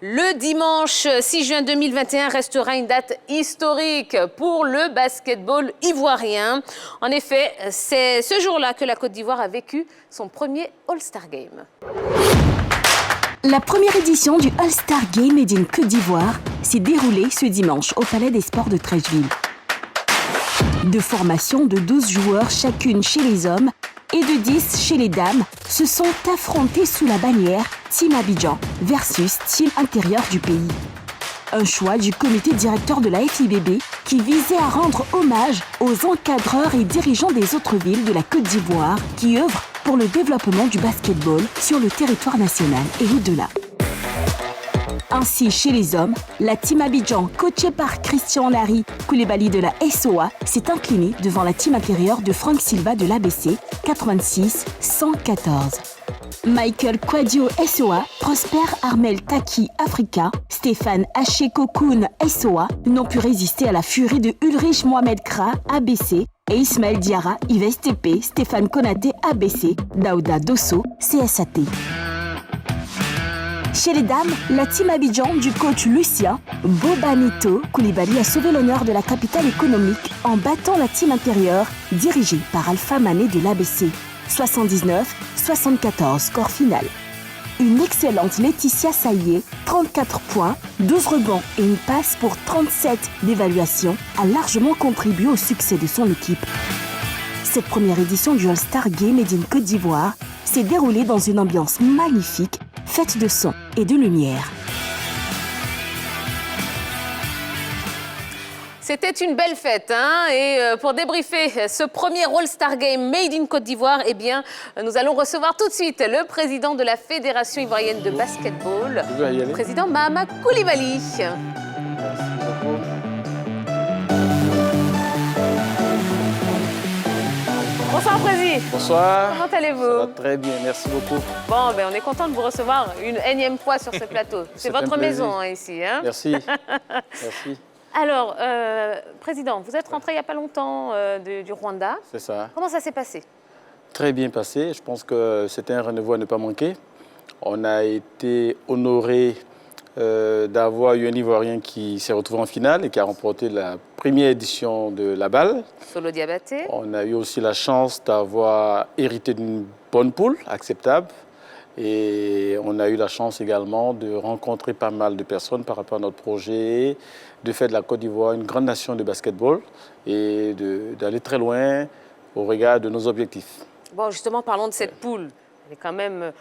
Le dimanche 6 juin 2021 restera une date historique pour le basketball ivoirien. En effet, c'est ce jour-là que la Côte d'Ivoire a vécu son premier All-Star Game. La première édition du All-Star Game Made in Côte d'Ivoire s'est déroulée ce dimanche au Palais des Sports de Treichville. Deux formations de 12 joueurs chacune chez les hommes et de 10 chez les dames se sont affrontés sous la bannière Team Abidjan versus Team Intérieur du pays. Un choix du comité directeur de la FIBB qui visait à rendre hommage aux encadreurs et dirigeants des autres villes de la Côte d'Ivoire qui œuvrent pour le développement du basketball sur le territoire national et au-delà. Ainsi, chez les hommes, la Team Abidjan, coachée par Christian Larry Koulibaly de la SOA, s'est inclinée devant la Team Intérieure de Franck Silva de l'ABC, 86-114. Michael Quadio SOA, Prosper Armel Taki Africa, Stéphane Haché Kokoun SOA n'ont pu résister à la furie de Ulrich Mohamed Kra ABC et Ismaël Diarra IVSTP, Stéphane Konaté ABC, Daouda Dosso CSAT. Chez les dames, la Team Abidjan du coach Lucien Bobanito Koulibaly a sauvé l'honneur de la capitale économique en battant la Team Intérieure dirigée par Alpha Mané de l'ABC. 79-74, score final. Une excellente Laetitia Saillé, 34 points, 12 rebonds et une passe pour 37 d'évaluation, a largement contribué au succès de son équipe. Cette première édition du All-Star Game Made in Côte d'Ivoire s'est déroulée dans une ambiance magnifique, faite de son et de lumière. C'était une belle fête, hein? Et pour débriefer ce premier All-Star Game Made in Côte d'Ivoire, eh bien, nous allons recevoir tout de suite le président de la Fédération ivoirienne de basketball, le président Mahama Koulibaly. Bonsoir, Président. Bonsoir. Comment allez-vous? Ça va très bien, merci beaucoup. Bon, ben, on est content de vous recevoir une énième fois sur ce plateau. C'est votre maison hein, ici. Hein? Merci. Merci. Alors, Président, vous êtes rentré il n'y a pas longtemps du Rwanda. C'est ça. Comment ça s'est passé? Très bien passé. Je pense que c'était un rendez-vous à ne pas manquer. On a été honoré d'avoir eu un Ivoirien qui s'est retrouvé en finale et qui a remporté la première édition de la balle. Solo Diabaté. On a eu aussi la chance d'avoir hérité d'une bonne poule, acceptable. Et on a eu la chance également de rencontrer pas mal de personnes par rapport à notre projet, de faire de la Côte d'Ivoire une grande nation de basketball et d'aller très loin au regard de nos objectifs. Bon, justement, parlons de cette poule. Elle est quand même,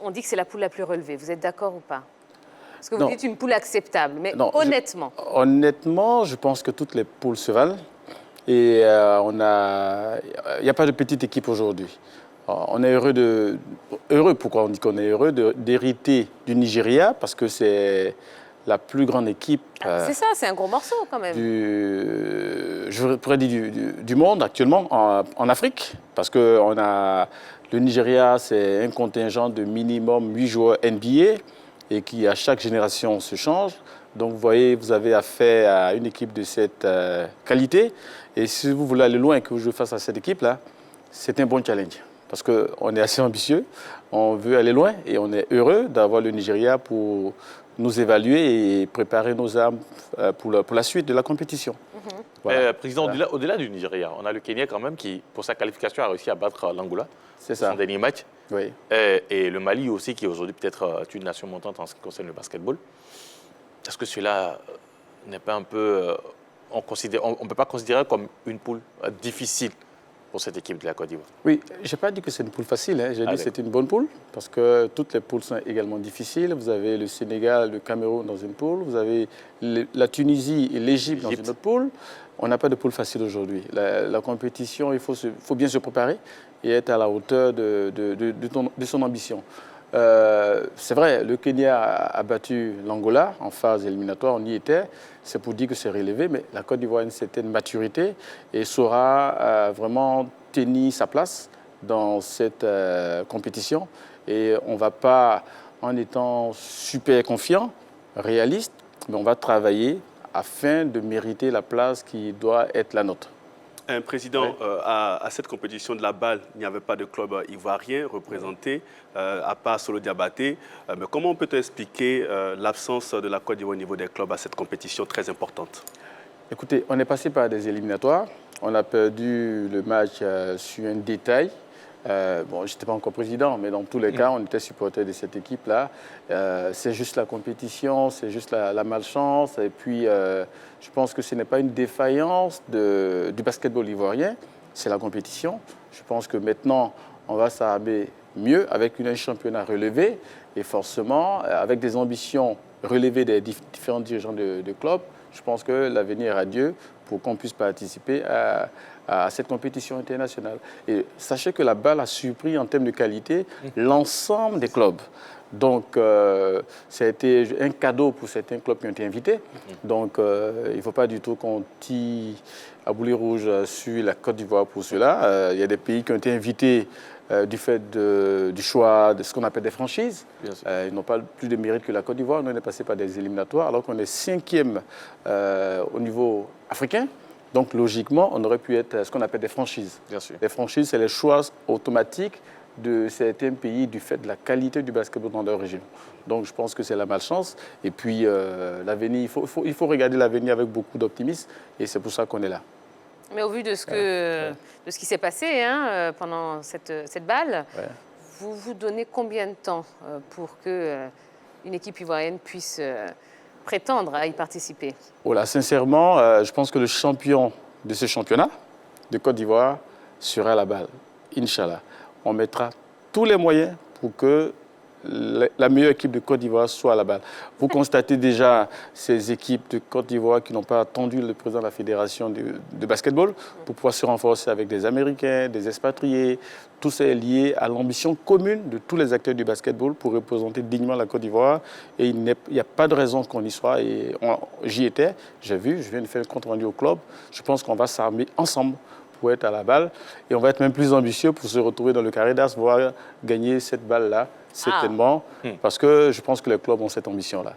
on dit que c'est la poule la plus relevée. Vous êtes d'accord ou pas? Parce que vous dites une poule acceptable, mais non, honnêtement. Honnêtement, je pense que toutes les poules se valent. Et il n'y a pas de petite équipe aujourd'hui. On est heureux, pourquoi on dit qu'on est heureux d'hériter du Nigeria, parce que c'est la plus grande équipe. C'est ça, c'est un gros morceau quand même. Je pourrais dire du monde actuellement en Afrique, parce que le Nigeria, c'est un contingent de minimum 8 joueurs NBA et qui à chaque génération se change. Donc vous voyez, vous avez affaire à une équipe de cette qualité. Et si vous voulez aller loin et que vous jouez face à cette équipe-là, c'est un bon challenge. Parce qu'on est assez ambitieux, on veut aller loin et on est heureux d'avoir le Nigeria pour nous évaluer et préparer nos armes pour la suite de la compétition. Voilà. Président, au-delà du Nigeria, on a le Kenya quand même qui, pour sa qualification, a réussi à battre l'Angola. C'est ça. Son dernier match. Oui. Et le Mali aussi, qui est aujourd'hui peut-être une nation montante en ce qui concerne le basketball. Est-ce que cela n'est pas un peu... on ne peut pas considérer comme une poule difficile pour cette équipe de la Côte d'Ivoire? Oui, je n'ai pas dit que c'est une poule facile. Hein. J'ai dit que c'est une bonne poule parce que toutes les poules sont également difficiles. Vous avez le Sénégal, le Cameroun dans une poule. Vous avez la Tunisie et l'Égypte dans une autre poule. On n'a pas de poule facile aujourd'hui. La compétition, il faut bien se préparer et être à la hauteur de son ambition. C'est vrai, le Kenya a battu l'Angola en phase éliminatoire, on y était. C'est pour dire que c'est relevé, mais la Côte d'Ivoire a une certaine maturité et saura vraiment tenir sa place dans cette compétition. Et on ne va pas, en étant super confiant, réaliste, mais on va travailler afin de mériter la place qui doit être la nôtre. Un président, à cette compétition de la balle, il n'y avait pas de club ivoirien représenté, à part Solo Diabaté. Mais comment on peut expliquer l'absence de la Côte d'Ivoire au niveau des clubs à cette compétition très importante? Écoutez, on est passé par des éliminatoires. On a perdu le match sur un détail. Bon, je n'étais pas encore président, mais dans tous les cas, on était supporter de cette équipe-là. C'est juste la compétition, c'est juste la malchance. Et puis, je pense que ce n'est pas une défaillance du basketball ivoirien, c'est la compétition. Je pense que maintenant, on va s'armer mieux avec un championnat relevé et forcément, avec des ambitions relevées des différents dirigeants de clubs, je pense que l'avenir est radieux pour qu'on puisse participer à cette compétition internationale. Et sachez que la balle a surpris en termes de qualité l'ensemble des clubs. Donc, ça a été un cadeau pour certains clubs qui ont été invités. Donc, il ne faut pas du tout qu'on tire à boulet rouge sur la Côte d'Ivoire pour cela. Il y a des pays qui ont été invités du fait du choix de ce qu'on appelle des franchises. Ils n'ont pas plus de mérite que la Côte d'Ivoire. Nous, on est passé par des éliminatoires alors qu'on est 5e au niveau africain. Donc, logiquement, on aurait pu être ce qu'on appelle des franchises. Bien sûr. Les franchises, c'est les choix automatiques de certains pays du fait de la qualité du basketball dans leur région. Donc, je pense que c'est la malchance. Et puis, l'avenir, il faut regarder l'avenir avec beaucoup d'optimisme. Et c'est pour ça qu'on est là. Mais au vu de ce qui s'est passé pendant cette balle, vous vous donnez combien de temps pour qu'une équipe ivoirienne puisse prétendre à y participer? Voilà, sincèrement, je pense que le champion de ce championnat de Côte d'Ivoire sera la balle. Inch'Allah. On mettra tous les moyens pour que la meilleure équipe de Côte d'Ivoire soit à la balle. Vous constatez déjà ces équipes de Côte d'Ivoire qui n'ont pas attendu le président de la fédération de basketball pour pouvoir se renforcer avec des Américains, des expatriés. Tout ça est lié à l'ambition commune de tous les acteurs du basketball pour représenter dignement la Côte d'Ivoire. Et il n'y a pas de raison qu'on y soit. J'y étais, j'ai vu, je viens de faire le compte rendu au club. Je pense qu'on va s'armer ensemble pour être à la balle. Et on va être même plus ambitieux pour se retrouver dans le carré d'as, voire gagner cette balle-là, certainement, parce que je pense que les clubs ont cette ambition-là.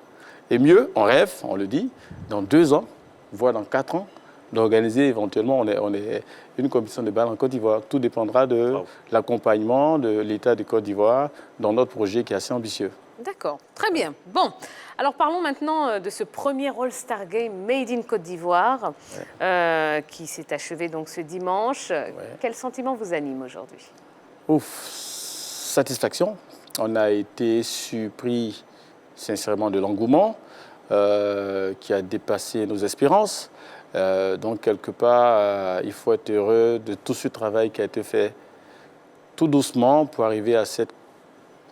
Et mieux, on rêve, on le dit, dans 2 ans, voire dans 4 ans, d'organiser éventuellement on est une compétition de balle en Côte d'Ivoire. Tout dépendra de l'accompagnement de l'État de Côte d'Ivoire dans notre projet qui est assez ambitieux. D'accord, très bien. Bon, alors parlons maintenant de ce premier All-Star Game Made in Côte d'Ivoire qui s'est achevé donc ce dimanche. Quel sentiment vous anime aujourd'hui? Satisfaction. On a été surpris sincèrement de l'engouement qui a dépassé nos espérances. Donc quelque part, il faut être heureux de tout ce travail qui a été fait tout doucement pour arriver à cette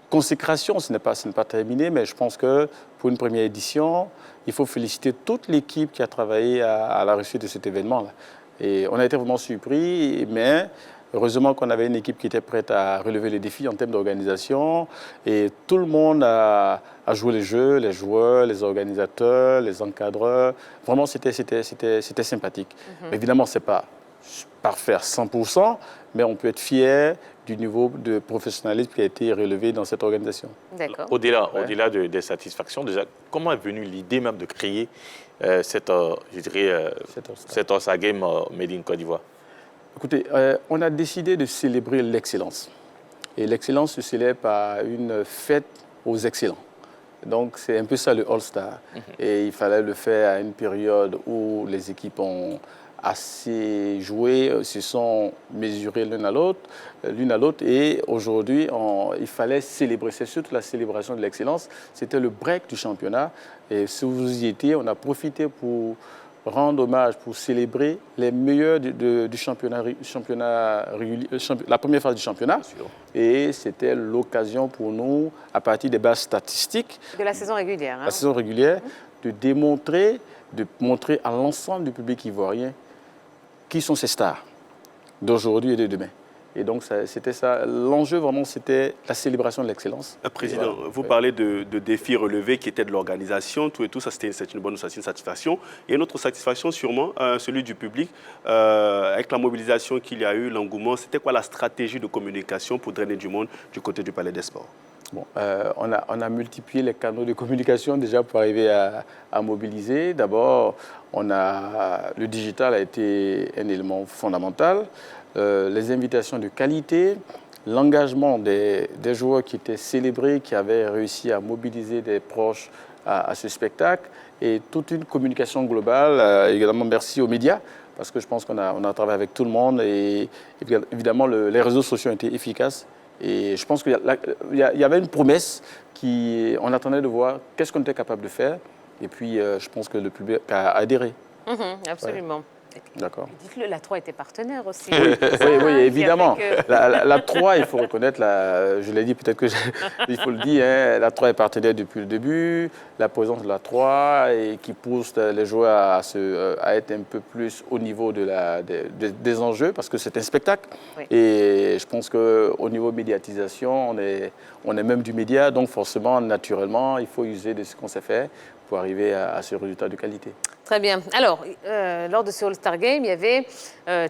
consécration. Ce n'est pas terminé, mais je pense que pour une première édition, il faut féliciter toute l'équipe qui a travaillé à la réussite de cet événement-là. Et on a été vraiment surpris, mais heureusement qu'on avait une équipe qui était prête à relever les défis en termes d'organisation. Et tout le monde a joué les jeux, les joueurs, les organisateurs, les encadreurs. Vraiment, c'était sympathique. Évidemment, ce n'est pas parfait à 100%, mais on peut être fier du niveau de professionnalisme qui a été relevé dans cette organisation. D'accord. Au-delà des satisfactions, déjà, comment est venue l'idée même de créer cette All-Star Game Made in Côte d'Ivoire? Écoutez, on a décidé de célébrer l'excellence. Et l'excellence se célèbre par une fête aux excellents. Donc, c'est un peu ça le All-Star. Et il fallait le faire à une période où les équipes ont assez joué, se sont mesurées l'une à l'autre. Et aujourd'hui, il fallait célébrer. C'est surtout la célébration de l'excellence. C'était le break du championnat. Et si vous y étiez, on a profité pour rendre hommage, pour célébrer les meilleurs du championnat la première phase du championnat. Et c'était l'occasion pour nous, à partir des bases statistiques de la saison régulière, la saison régulière, de montrer à l'ensemble du public ivoirien qui sont ces stars d'aujourd'hui et de demain. Et donc, c'était ça. L'enjeu, vraiment, c'était la célébration de l'excellence. Président, vous parlez de défis relevés qui étaient de l'organisation, tout et tout, ça c'est une bonne satisfaction. Et une autre satisfaction, sûrement, celui du public, avec la mobilisation qu'il y a eu, l'engouement. C'était quoi la stratégie de communication pour drainer du monde du côté du Palais des Sports? Bon, on a multiplié les canaux de communication déjà pour arriver à mobiliser. D'abord, le digital a été un élément fondamental. Les invitations de qualité, l'engagement des joueurs qui étaient célébrés, qui avaient réussi à mobiliser des proches à ce spectacle, et toute une communication globale. Également, merci aux médias, parce que je pense qu'on a travaillé avec tout le monde, et évidemment, les réseaux sociaux ont été efficaces. Et je pense qu'il y avait une promesse on attendait de voir qu'est-ce qu'on était capable de faire. Et puis, je pense que le public a adhéré. Absolument. Ouais. D'accord. Dites-le, la 3 était partenaire aussi. Oui, évidemment. La 3, il faut reconnaître, je l'ai dit, peut-être il faut le dire, hein, la 3 est partenaire depuis le début. La présence de la 3 et qui pousse les joueurs à être un peu plus au niveau des enjeux, parce que c'est un spectacle. Oui. Et je pense qu'au niveau médiatisation, on est même du média, donc forcément, naturellement, il faut user de ce qu'on sait faire pour arriver à ce résultat de qualité. Très bien. Alors, lors de ce All-Star Game, il y avait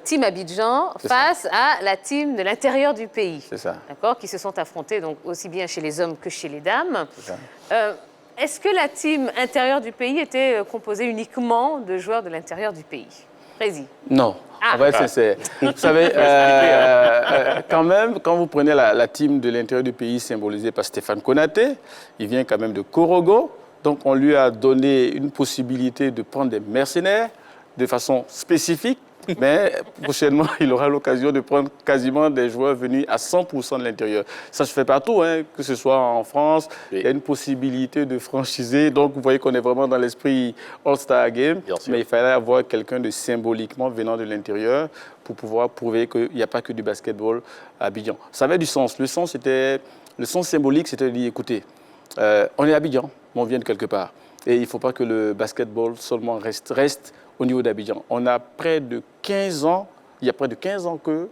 Team Abidjan face à la team de l'intérieur du pays. C'est ça. D'accord, qui se sont affrontés donc, aussi bien chez les hommes que chez les dames. C'est ça. Est-ce que la team intérieure du pays était composée uniquement de joueurs de l'intérieur du pays? Prési. Non. En fait, c'est... Vous savez, quand même, quand vous prenez la team de l'intérieur du pays symbolisée par Stéphane Konaté, il vient quand même de Korogo. Donc, on lui a donné une possibilité de prendre des mercenaires de façon spécifique, mais prochainement, il aura l'occasion de prendre quasiment des joueurs venus à 100% de l'intérieur. Ça se fait partout, hein, que ce soit en France, il y a une possibilité de franchiser. Donc, vous voyez qu'on est vraiment dans l'esprit All-Star Game, mais il fallait avoir quelqu'un de symboliquement venant de l'intérieur pour pouvoir prouver qu'il n'y a pas que du basketball à Abidjan. Ça avait du sens. Le sens symbolique, c'était de dire, écoutez, on est à Abidjan, mais on vient de quelque part. Et il ne faut pas que le basketball seulement reste au niveau d'Abidjan. On a près de 15 ans, il y a près de 15 ans que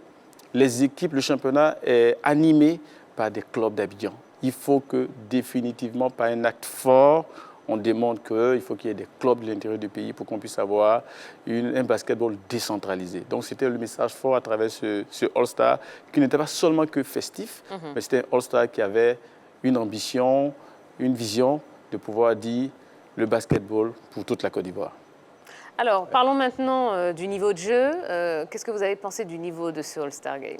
les équipes, le championnat est animé par des clubs d'Abidjan. Il faut que définitivement, par un acte fort, on demande qu'il faut qu'il y ait des clubs de l'intérieur du pays pour qu'on puisse avoir un basketball décentralisé. Donc c'était le message fort à travers ce All-Star, qui n'était pas seulement que festif, mais c'était un All-Star qui avait une ambition, une vision de pouvoir dire le basketball pour toute la Côte d'Ivoire. Alors, parlons maintenant du niveau de jeu. Qu'est-ce que vous avez pensé du niveau de ce All-Star Game?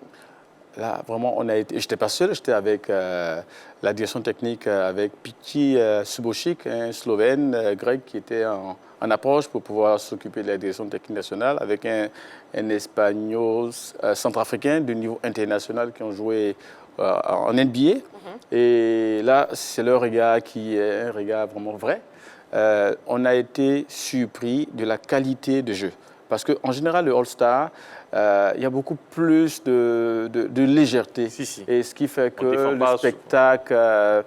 Là, vraiment, je n'étais pas seul, j'étais avec la direction technique, avec Pichi Subošić, un Slovène, grec, qui était en approche pour pouvoir s'occuper de la direction technique nationale, avec un Espagnol centrafricain de niveau international qui ont joué en NBA. Et là, c'est le regard qui est un regard vraiment vrai. On a été surpris de la qualité de jeu. Parce qu'en général, le All-Star, il y a beaucoup plus de légèreté. Si. Et ce qui fait que le spectacle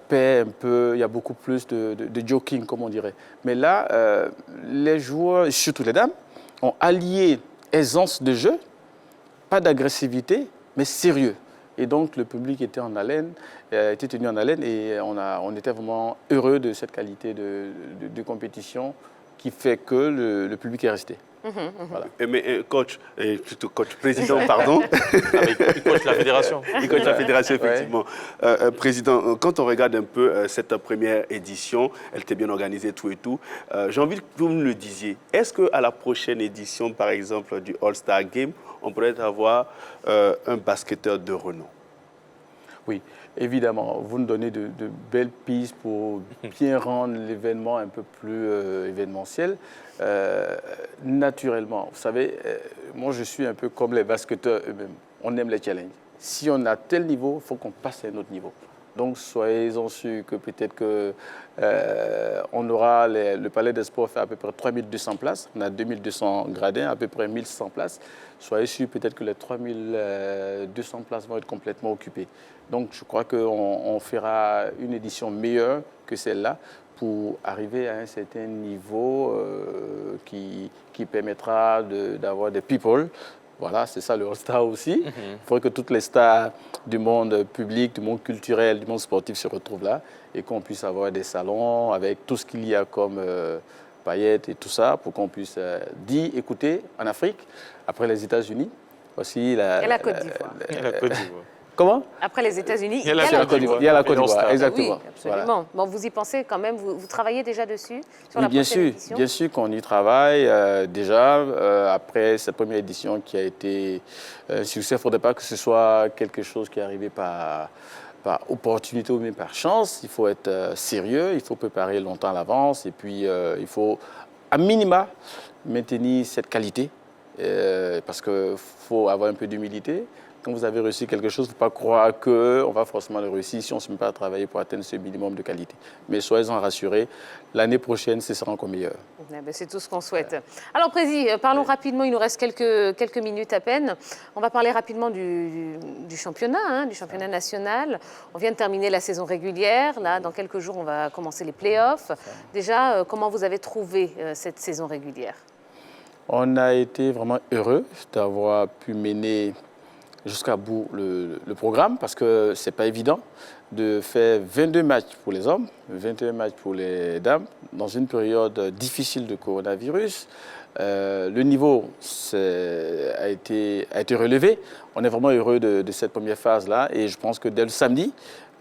paie un peu, il y a beaucoup plus de joking, comme on dirait. Mais là, les joueurs, surtout les dames, ont allié aisance de jeu, pas d'agressivité, mais sérieux. Et donc, le public était en haleine, était tenu en haleine, et on était vraiment heureux de cette qualité de compétition qui fait que le public est resté. Voilà. Mais coach, plutôt coach président, pardon. Il coach la fédération. Il coach la fédération, effectivement. Ouais. Président, quand on regarde un peu cette première édition, elle était bien organisée, tout et tout. J'ai envie que vous me le disiez. Est-ce qu'à la prochaine édition, par exemple, du All-Star Game, on pourrait avoir un basketteur de renom? Oui, évidemment. Vous nous donnez de belles pistes pour bien rendre l'événement un peu plus événementiel. Naturellement, vous savez, moi je suis un peu comme les basketteurs eux-mêmes. On aime les challenges. Si on a tel niveau, il faut qu'on passe à un autre niveau. Donc soyez-en sûrs que peut-être qu'on aura le Palais des Sports fait à peu près 3200 places. On a 2200 gradins, à peu près 1100 places. Soyez sûrs peut-être que les 3200 places vont être complètement occupées. Donc je crois qu'on fera une édition meilleure que celle-là pour arriver à un certain niveau qui permettra d'avoir des people. Voilà, c'est ça le All-Star aussi. Il faudrait que toutes les stars du monde public, du monde culturel, du monde sportif se retrouvent là et qu'on puisse avoir des salons avec tout ce qu'il y a comme paillettes et tout ça pour qu'on puisse dire, écoutez, en Afrique, après les États-Unis, voici la Côte d'Ivoire. Comment? Après les États-Unis, il y a la Côte d'Ivoire. Il y a la Côte d'Ivoire, Oui, exactement. absolument. Voilà. Bon, vous y pensez quand même, vous travaillez déjà dessus sur Oui, la prochaine édition? bien sûr qu'on y travaille déjà. Après cette première édition qui a été un succès, il ne faudrait pas que ce soit quelque chose qui est arrivé par opportunité ou même par chance. Il faut être sérieux, il faut préparer longtemps à l'avance et puis il faut à minima maintenir cette qualité parce qu'il faut avoir un peu d'humilité. Quand vous avez réussi quelque chose, il ne faut pas croire qu'on va forcément le réussir si on ne se met pas à travailler pour atteindre ce minimum de qualité. Mais soyez-en rassurés, l'année prochaine, ce sera encore meilleur. C'est tout ce qu'on souhaite. Alors, Prési, parlons rapidement, il nous reste quelques minutes à peine. On va parler rapidement du championnat, du championnat national. On vient de terminer la saison régulière. Là, dans quelques jours, on va commencer les playoffs. Déjà, comment vous avez trouvé cette saison régulière? On a été vraiment heureux d'avoir pu mener jusqu'à bout le programme parce que ce n'est pas évident de faire 22 matchs pour les hommes, 21 matchs pour les dames dans une période difficile de coronavirus. Le niveau a été relevé. On est vraiment heureux de cette première phase-là et je pense que dès le samedi,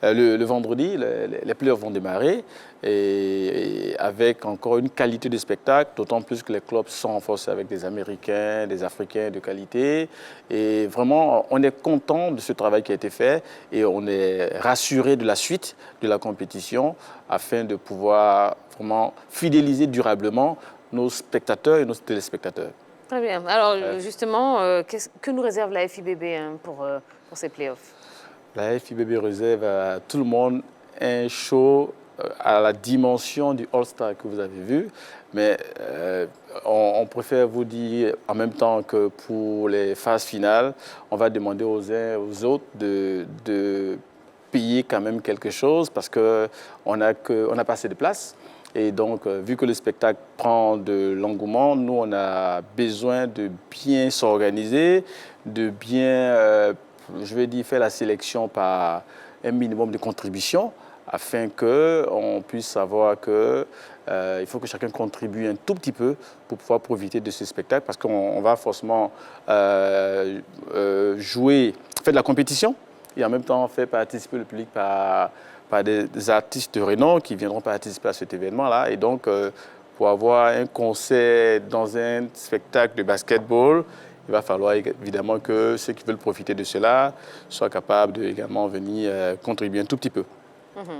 le vendredi, les playoffs vont démarrer et avec encore une qualité de spectacle, d'autant plus que les clubs sont renforcés avec des Américains, des Africains de qualité. Et vraiment, on est content de ce travail qui a été fait et on est rassuré de la suite de la compétition afin de pouvoir vraiment fidéliser durablement nos spectateurs et nos téléspectateurs. Très bien. Alors justement, que nous réserve la FIBB pour ces playoffs? La FIBB réserve à tout le monde un show à la dimension du All-Star que vous avez vu. Mais on préfère vous dire en même temps que pour les phases finales, on va demander aux uns et aux autres de payer quand même quelque chose parce qu'on n'a pas assez de place. Et donc, vu que le spectacle prend de l'engouement, nous, on a besoin de bien s'organiser, de bien... je vais dire, faire la sélection par un minimum de contributions afin qu'on puisse savoir qu'il faut que chacun contribue un tout petit peu pour pouvoir profiter de ce spectacle parce qu'on va forcément jouer, faire de la compétition et en même temps faire participer le public par des artistes de renom qui viendront participer à cet événement-là. Et donc, pour avoir un concert dans un spectacle de basketball, il va falloir évidemment que ceux qui veulent profiter de cela soient capables de également venir contribuer un tout petit peu.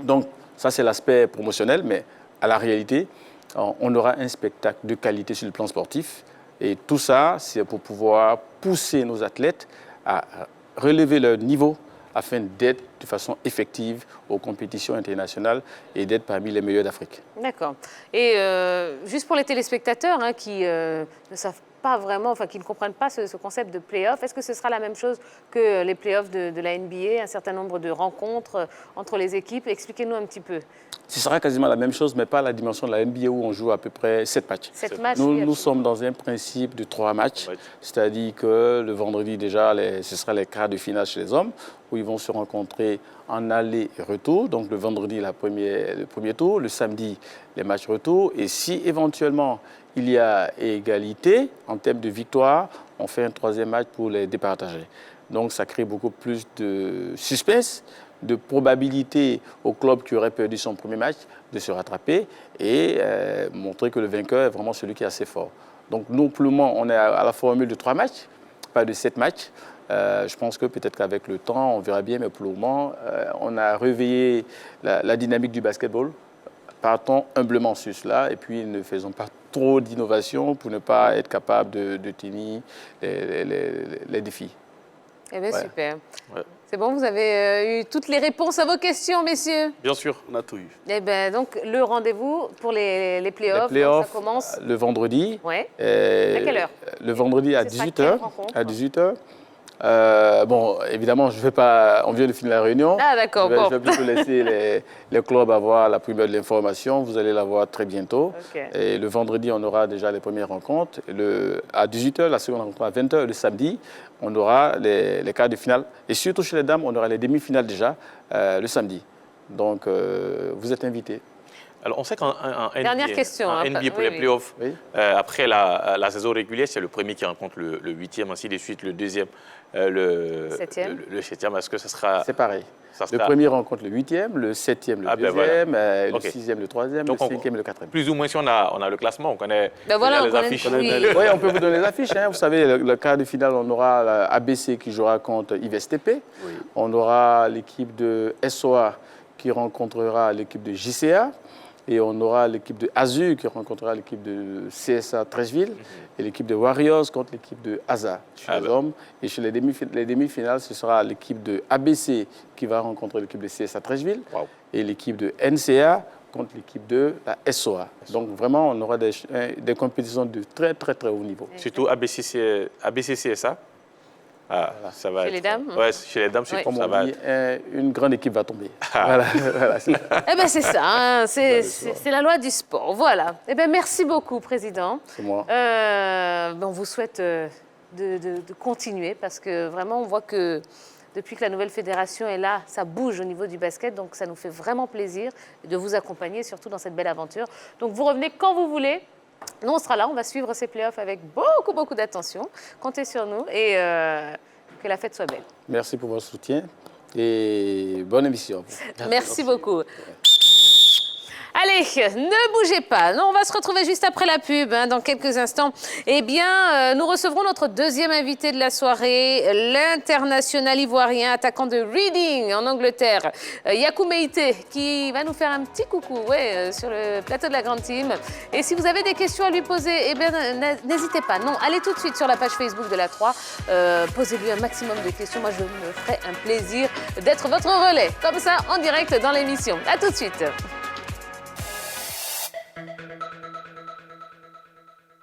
Donc, ça, c'est l'aspect promotionnel, mais à la réalité, on aura un spectacle de qualité sur le plan sportif. Et tout ça, c'est pour pouvoir pousser nos athlètes à relever leur niveau afin d'être de façon effective aux compétitions internationales et d'être parmi les meilleurs d'Afrique. D'accord. Et juste pour les téléspectateurs qui ne savent pas vraiment, qui ne comprennent pas ce concept de play-off, est-ce que ce sera la même chose que les play-offs de la NBA, un certain nombre de rencontres entre les équipes? Expliquez-nous un petit peu. Ce sera quasiment la même chose, mais pas à la dimension de la NBA où on joue à peu près 7 matchs. 7 matchs, nous sommes dans un principe de 3 matchs, c'est-à-dire que le vendredi déjà, ce sera les quarts de finale chez les hommes, où ils vont se rencontrer en aller et retour. Donc le vendredi, le premier tour, le samedi, les matchs retour. Et si éventuellement il y a égalité en termes de victoire, on fait un 3e match pour les départager. Donc ça crée beaucoup plus de suspense, de probabilité au club qui aurait perdu son premier match de se rattraper et montrer que le vainqueur est vraiment celui qui est assez fort. Donc nous, pour le moment, on est à la formule de 3 matchs, pas de 7 matchs. Je pense que peut-être qu'avec le temps, on verra bien, mais pour le moment, on a réveillé la dynamique du basketball. Partons humblement sur cela et puis ne faisons pas trop d'innovation pour ne pas être capable de tenir les défis. Eh bien, super. Ouais. C'est bon, vous avez eu toutes les réponses à vos questions, messieurs? Bien sûr, on a tout eu. Eh bien, donc, le rendez-vous pour les playoffs, ça commence le vendredi. Ouais. À quelle heure? Le vendredi à 18h. À 18h. Bon, évidemment, je vais pas. On vient de finir la réunion. Ah, d'accord. Je vais plutôt laisser les clubs avoir la primeur de l'information. Vous allez la voir très bientôt. Okay. Et le vendredi, on aura déjà les premières rencontres. À 18h, la seconde rencontre à 20h. Le samedi, on aura les quarts de finale. Et surtout chez les dames, on aura les demi-finales déjà le samedi. Donc, vous êtes invités. Alors, on sait qu'en NBA, Dernière question, en NBA pour les playoffs, après la saison régulière, c'est le premier qui rencontre le 8e, ainsi de suite, le deuxième, le 7e. Est-ce que ce sera... C'est pareil. Le premier rencontre le 8e, le 7e le 2e, le 6e le 3e, le 5e le 4e. Plus ou moins, si on a le classement, on connaît on les affiches. Oui, on peut vous donner les affiches. Vous savez, le quart de finale, on aura ABC qui jouera contre IVSTP. Oui. On aura l'équipe de SOA qui rencontrera l'équipe de JCA. Et on aura l'équipe de Azur qui rencontrera l'équipe de CSA Treichville et l'équipe de Warriors contre l'équipe de ASA chez les hommes. Et chez les demi-finales, ce sera l'équipe de ABC qui va rencontrer l'équipe de CSA Treichville et l'équipe de NCA contre l'équipe de la SOA. Donc vraiment, on aura des compétitions de très, très, très haut niveau. Surtout ABC CSA. Ah, ça va chez les dames? Oui, chez les dames, comme on dit, une grande équipe va tomber. Voilà. Eh bien, c'est ça, hein. C'est la loi du sport. Voilà. Eh bien, merci beaucoup, Président. C'est moi. On vous souhaite de continuer parce que vraiment, on voit que depuis que la nouvelle fédération est là, ça bouge au niveau du basket. Donc, ça nous fait vraiment plaisir de vous accompagner, surtout dans cette belle aventure. Donc, vous revenez quand vous voulez. Nous, on sera là, on va suivre ces playoffs avec beaucoup, beaucoup d'attention. Comptez sur nous et que la fête soit belle. Merci pour votre soutien et bonne émission. Merci beaucoup. Allez, ne bougez pas. Non, on va se retrouver juste après la pub, dans quelques instants. Eh bien, nous recevrons notre deuxième invité de la soirée, l'international ivoirien, attaquant de Reading en Angleterre, Yakou Meïté, qui va nous faire un petit coucou sur le plateau de la Grande Team. Et si vous avez des questions à lui poser, eh bien, n'hésitez pas. Non, allez tout de suite sur la page Facebook de la 3. Posez-lui un maximum de questions. Moi, je me ferai un plaisir d'être votre relais, comme ça, en direct dans l'émission. À tout de suite.